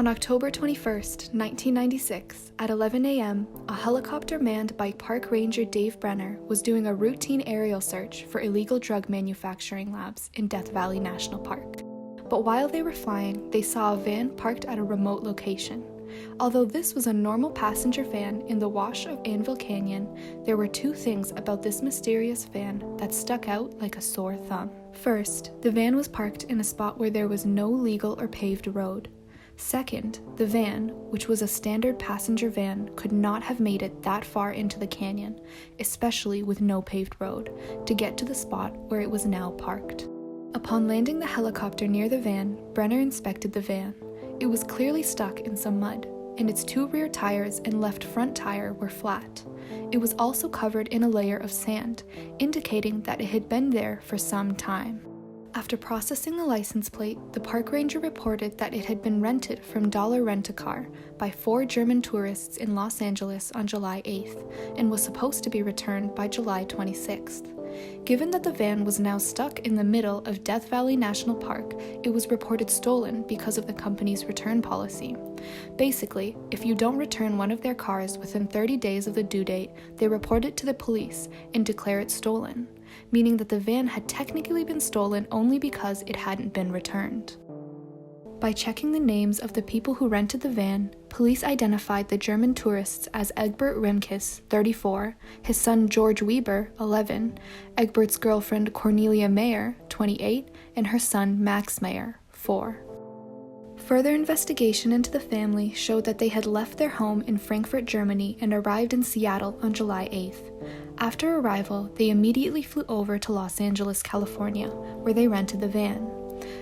On October 21st, 1996, at 11 a.m., a helicopter manned by Park Ranger Dave Brenner was doing a routine aerial search for illegal drug manufacturing labs in Death Valley National Park. But while they were flying, they saw a van parked at a remote location. Although this was a normal passenger van in the wash of Anvil Canyon, there were two things about this mysterious van that stuck out like a sore thumb. First, the van was parked in a spot where there was no legal or paved road. Second, the van, which was a standard passenger van, could not have made it that far into the canyon, especially with no paved road, to get to the spot where it was now parked. Upon landing the helicopter near the van, Brenner inspected the van. It was clearly stuck in some mud, and its two rear tires and left front tire were flat. It was also covered in a layer of sand, indicating that it had been there for some time. After processing the license plate, the park ranger reported that it had been rented from Dollar Rent-A-Car by 4 German tourists in Los Angeles on July 8th and was supposed to be returned by July 26th. Given that the van was now stuck in the middle of Death Valley National Park, it was reported stolen because of the company's return policy. Basically, if you don't return one of their cars within 30 days of the due date, they report it to the police and declare it stolen, meaning that the van had technically been stolen only because it hadn't been returned. By checking the names of the people who rented the van, police identified the German tourists as Egbert Remkes, 34, his son George Weber, 11, Egbert's girlfriend Cornelia Mayer, 28, and her son Max Mayer, 4. Further investigation into the family showed that they had left their home in Frankfurt, Germany, and arrived in Seattle on July 8th. After arrival, they immediately flew over to Los Angeles, California, where they rented the van.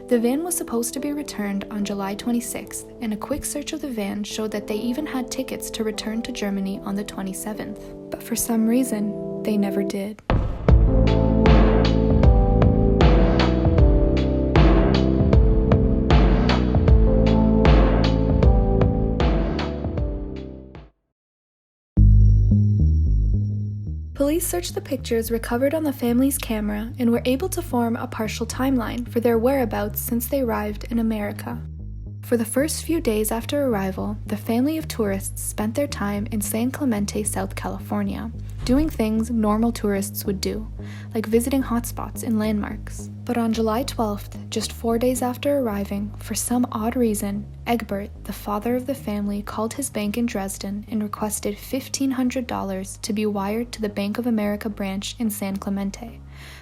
The van was supposed to be returned on July 26th, and a quick search of the van showed that they even had tickets to return to Germany on the 27th. But for some reason, they never did. Police searched the pictures recovered on the family's camera and were able to form a partial timeline for their whereabouts since they arrived in America. For the first few days after arrival, the family of tourists spent their time in San Clemente, South California, doing things normal tourists would do, like visiting hotspots and landmarks. But on July 12th, just 4 days after arriving, for some odd reason, Egbert, the father of the family, called his bank in Dresden and requested $1,500 to be wired to the Bank of America branch in San Clemente,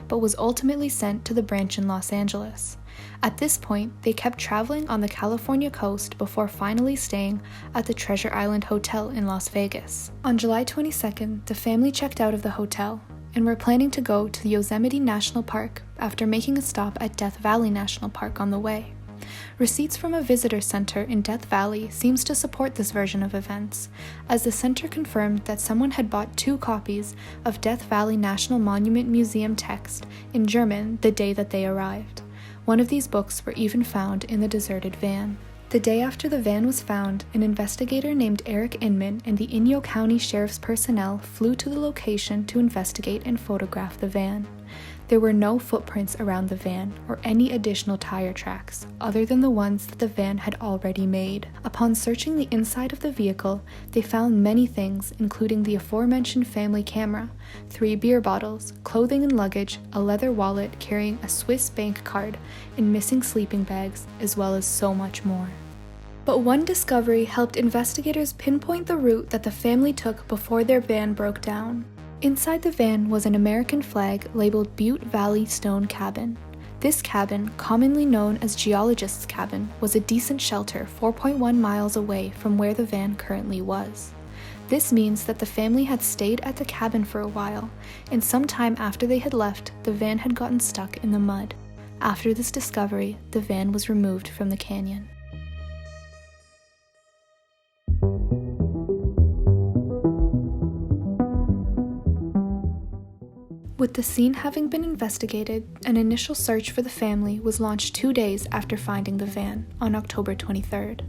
but was ultimately sent to the branch in Los Angeles. At this point, they kept traveling on the California coast before finally staying at the Treasure Island Hotel in Las Vegas. On July 22nd, the family checked out of the hotel and were planning to go to the Yosemite National Park after making a stop at Death Valley National Park on the way. Receipts from a visitor center in Death Valley seems to support this version of events, as the center confirmed that someone had bought 2 copies of Death Valley National Monument Museum text in German the day that they arrived. One of these books were even found in the deserted van. The day after the van was found, an investigator named Eric Inman and the Inyo County Sheriff's personnel flew to the location to investigate and photograph the van. There were no footprints around the van or any additional tire tracks, other than the ones that the van had already made. Upon searching the inside of the vehicle, they found many things, including the aforementioned family camera, 3 beer bottles, clothing and luggage, a leather wallet carrying a Swiss bank card, and missing sleeping bags, as well as so much more. But one discovery helped investigators pinpoint the route that the family took before their van broke down. Inside the van was an American flag labeled Butte Valley Stone Cabin. This cabin, commonly known as Geologist's Cabin, was a decent shelter 4.1 miles away from where the van currently was. This means that the family had stayed at the cabin for a while, and sometime after they had left, the van had gotten stuck in the mud. After this discovery, the van was removed from the canyon. With the scene having been investigated, an initial search for the family was launched 2 days after finding the van, on October 23rd.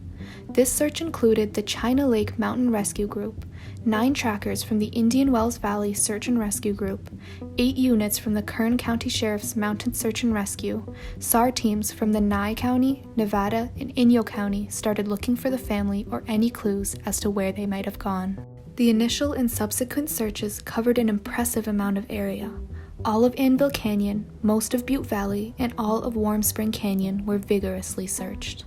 This search included the China Lake Mountain Rescue Group, 9 trackers from the Indian Wells Valley Search and Rescue Group, 8 units from the Kern County Sheriff's Mounted Search and Rescue. SAR teams from the Nye County, Nevada, and Inyo County started looking for the family or any clues as to where they might have gone. The initial and subsequent searches covered an impressive amount of area. All of Anvil Canyon, most of Butte Valley, and all of Warm Spring Canyon were vigorously searched.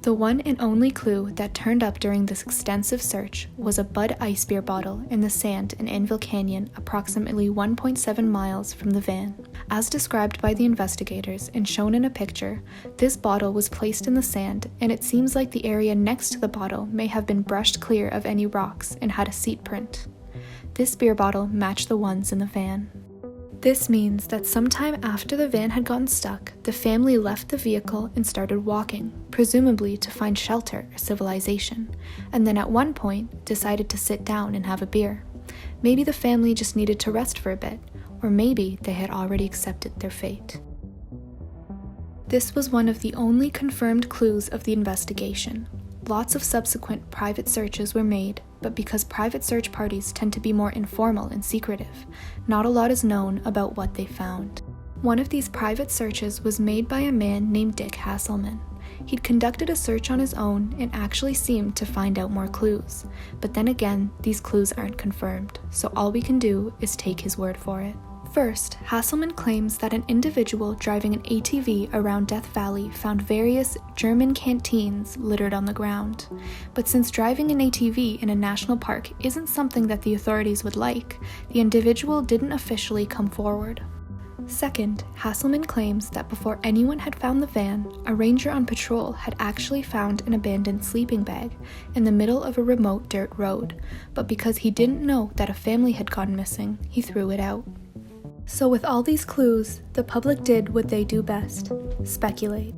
The one and only clue that turned up during this extensive search was a Bud Ice Beer bottle in the sand in Anvil Canyon, approximately 1.7 miles from the van. As described by the investigators and shown in a picture, this bottle was placed in the sand, and it seems like the area next to the bottle may have been brushed clear of any rocks and had a seat print. This beer bottle matched the ones in the van. This means that sometime after the van had gotten stuck, the family left the vehicle and started walking, presumably to find shelter or civilization, and then at one point decided to sit down and have a beer. Maybe the family just needed to rest for a bit, or maybe they had already accepted their fate. This was one of the only confirmed clues of the investigation. Lots of subsequent private searches were made, but because private search parties tend to be more informal and secretive, not a lot is known about what they found. One of these private searches was made by a man named Dick Hasselman. He'd conducted a search on his own and actually seemed to find out more clues. But then again, these clues aren't confirmed, so all we can do is take his word for it. First, Hasselman claims that an individual driving an ATV around Death Valley found various German canteens littered on the ground. But since driving an ATV in a national park isn't something that the authorities would like, the individual didn't officially come forward. Second, Hasselman claims that before anyone had found the van, a ranger on patrol had actually found an abandoned sleeping bag in the middle of a remote dirt road, but because he didn't know that a family had gone missing, he threw it out. So with all these clues, the public did what they do best: speculate.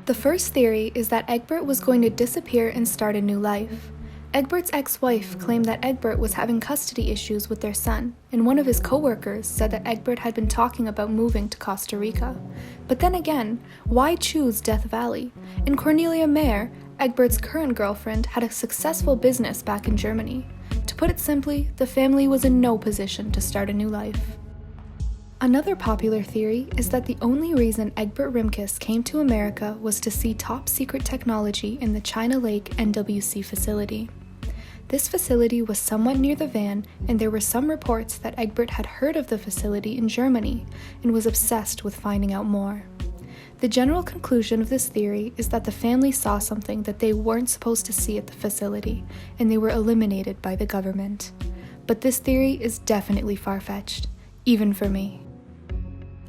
The first theory is that Egbert was going to disappear and start a new life. Egbert's ex-wife claimed that Egbert was having custody issues with their son, and one of his co-workers said that Egbert had been talking about moving to Costa Rica. But then again, why choose Death Valley? And Cornelia Mayer, Egbert's current girlfriend, had a successful business back in Germany. To put it simply, the family was in no position to start a new life. Another popular theory is that the only reason Egbert Rimkus came to America was to see top-secret technology in the China Lake NWC facility. This facility was somewhat near the van, and there were some reports that Egbert had heard of the facility in Germany and was obsessed with finding out more. The general conclusion of this theory is that the family saw something that they weren't supposed to see at the facility, and they were eliminated by the government. But this theory is definitely far-fetched, even for me.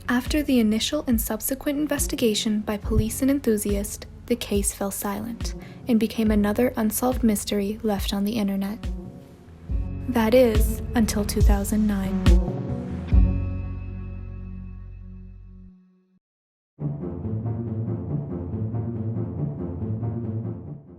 After the initial and subsequent investigation by police and enthusiasts, the case fell silent and became another unsolved mystery left on the internet. That is, until 2009.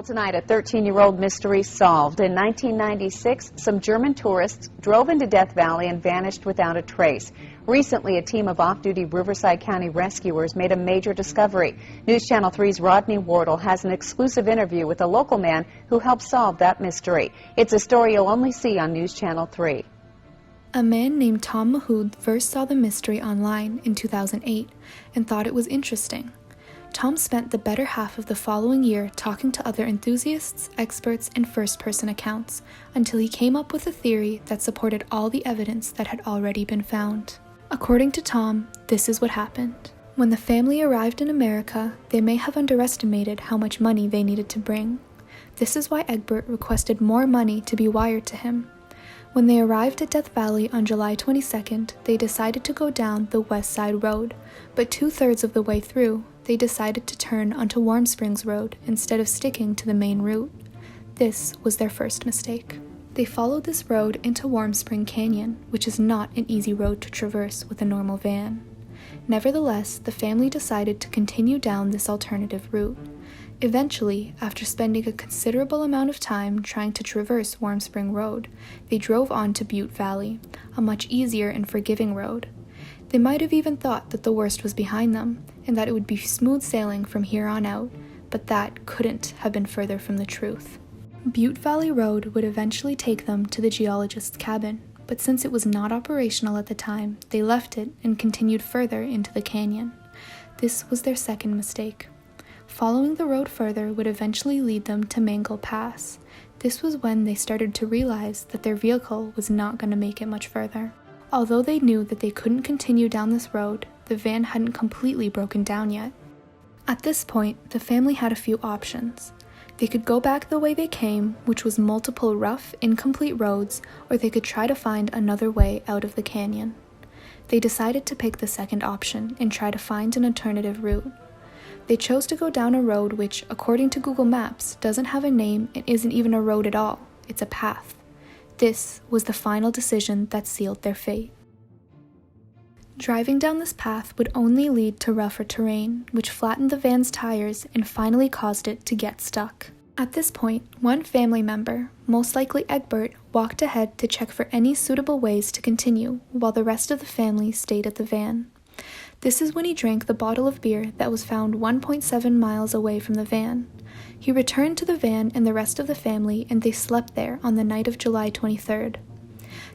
Tonight, a 13-year-old mystery solved. In 1996, some German tourists drove into Death Valley and vanished without a trace. Recently, a team of off-duty Riverside County rescuers made a major discovery. News Channel 3's Rodney Wardle has an exclusive interview with a local man who helped solve that mystery. It's a story you'll only see on News Channel 3. A man named Tom Mahood first saw the mystery online in 2008 and thought it was interesting. Tom spent the better half of the following year talking to other enthusiasts, experts, and first-person accounts until he came up with a theory that supported all the evidence that had already been found. According to Tom, this is what happened. When the family arrived in America, they may have underestimated how much money they needed to bring. This is why Egbert requested more money to be wired to him. When they arrived at Death Valley on July 22nd, they decided to go down the West Side Road, but 2/3 of the way through, they decided to turn onto Warm Springs Road instead of sticking to the main route. This was their first mistake. They followed this road into Warm Spring Canyon, which is not an easy road to traverse with a normal van. Nevertheless, the family decided to continue down this alternative route. Eventually, after spending a considerable amount of time trying to traverse Warm Spring Road, they drove on to Butte Valley, a much easier and forgiving road. They might have even thought that the worst was behind them, and that it would be smooth sailing from here on out, but that couldn't have been further from the truth. Butte Valley Road would eventually take them to the geologist's cabin, but since it was not operational at the time, they left it and continued further into the canyon. This was their second mistake. Following the road further would eventually lead them to Mangle Pass. This was when they started to realize that their vehicle was not going to make it much further. Although they knew that they couldn't continue down this road, the van hadn't completely broken down yet. At this point, the family had a few options. They could go back the way they came, which was multiple rough, incomplete roads, or they could try to find another way out of the canyon. They decided to pick the second option and try to find an alternative route. They chose to go down a road which, according to Google Maps, doesn't have a name and isn't even a road at all. It's a path. This was the final decision that sealed their fate. Driving down this path would only lead to rougher terrain, which flattened the van's tires and finally caused it to get stuck. At this point, one family member, most likely Egbert, walked ahead to check for any suitable ways to continue, while the rest of the family stayed at the van. This is when he drank the bottle of beer that was found 1.7 miles away from the van. He returned to the van and the rest of the family, and they slept there on the night of July 23rd.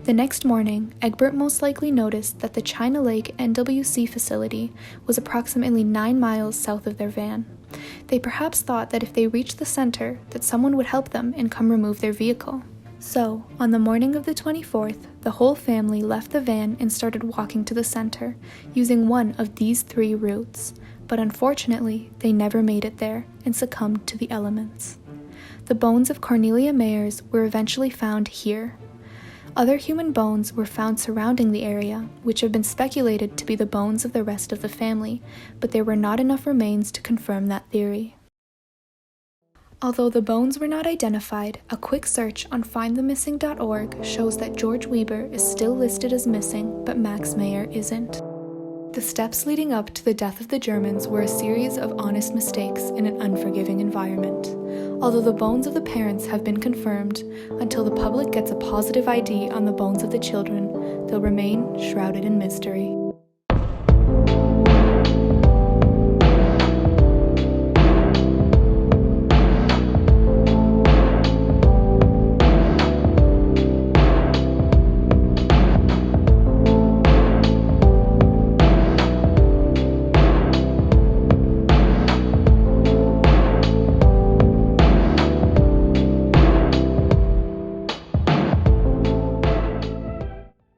The next morning, Egbert most likely noticed that the China Lake NWC facility was approximately 9 miles south of their van. They perhaps thought that if they reached the center, that someone would help them and come remove their vehicle. So, on the morning of the 24th, the whole family left the van and started walking to the center, using one of these 3 routes. But unfortunately, they never made it there and succumbed to the elements. The bones of Cornelia Mayers were eventually found here. Other human bones were found surrounding the area, which have been speculated to be the bones of the rest of the family, but there were not enough remains to confirm that theory. Although the bones were not identified, a quick search on findthemissing.org shows that George Weber is still listed as missing, but Max Mayer isn't. The steps leading up to the death of the Germans were a series of honest mistakes in an unforgiving environment. Although the bones of the parents have been confirmed, until the public gets a positive ID on the bones of the children, they'll remain shrouded in mystery.